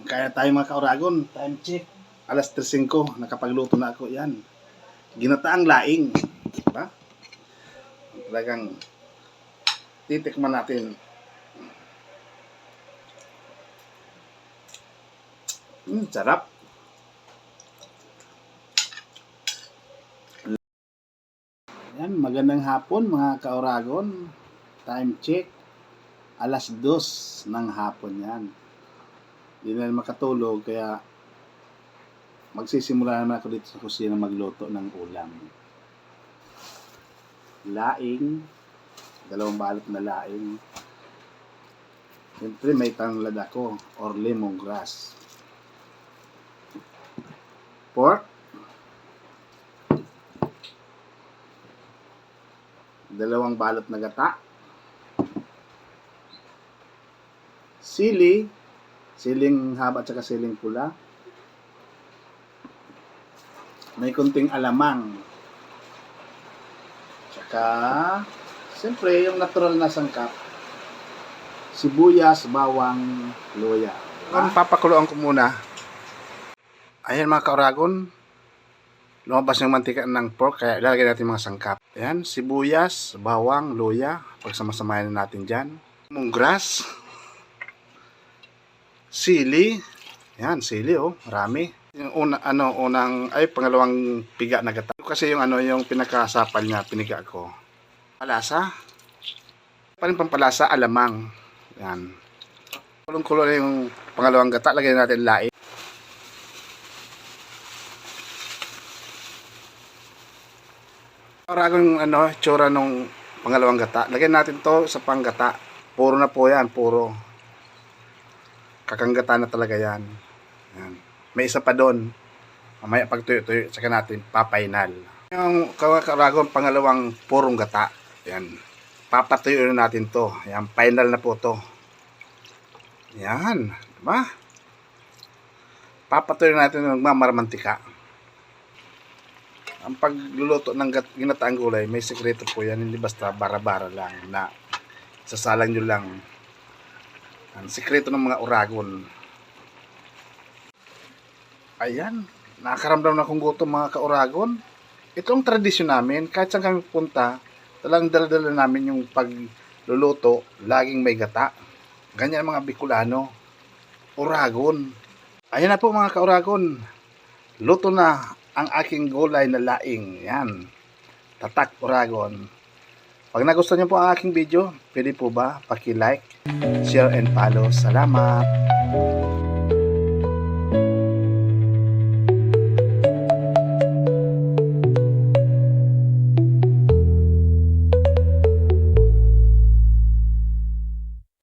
Kaya tayo mga kauragon, time check. Alas 3:05, nakapagluto na ako yan. Ginataang laing. Diba? Talagang titikman natin. Sarap. Yan, magandang hapon mga kauragon. Time check. Alas 2 ng hapon yan. Hindi na makatulog kaya magsisimula naman ako dito sa kusina magluto ng ulam. Laing, 2 balot na laing. Siyempre may tanglad ako or lemongrass. Pork, 2 balot na gata. Siling haba at saka siling pula. May kunting alamang. Tsaka, siyempre, yung natural na sangkap. Sibuyas, bawang, luya. Papakuloan ko muna. Ayan mga kauragon. Lumabas yung mantika ng pork, kaya ilalagay natin mga sangkap. Ayan, sibuyas, bawang, luya. Pagsamasamahin natin dyan. Lemongrass. Sili. Ayan, sili oh, marami. Yung pangalawang piga na gata. Kasi yung pinakasapal niya, piniga ko. Palasa. Pampalasa, alamang. Ayan. Kulong-kulo na yung pangalawang gata. Lagyan natin laing. Parang tsura nung pangalawang gata. Lagyan natin to sa panggata. Puro na po yan, puro. Kakanggata na talaga yan. Yan. May isa pa doon. Mamaya pag tuyo-tuyo, saka natin papainal. Yung kauragon, pangalawang purong gata. Yan. Papatuyo na natin to. Yan, final na po to. Yan. Diba? Papatuyo natin ng magmamaramantika. Ang pagluluto ng ginataang gulay, may sekreto po yan. Hindi basta bara-bara lang na sasalang nyo lang. Ang sikreto ng mga uragon. Ayan, nakakaramdam na akong gutom mga kauragon. Ito ang tradisyon namin. Kahit saan kami pupunta, talagang dala-dala namin yung pagluluto, laging may gata. Ganyan mga Bicolano. Uragon. Ayan na po mga kauragon. Luto na ang aking gulay na laing. Yan. Tatak uragon. Pag nagustuhan niyo po ang aking video, pwede po ba paki-like, share and follow. Salamat!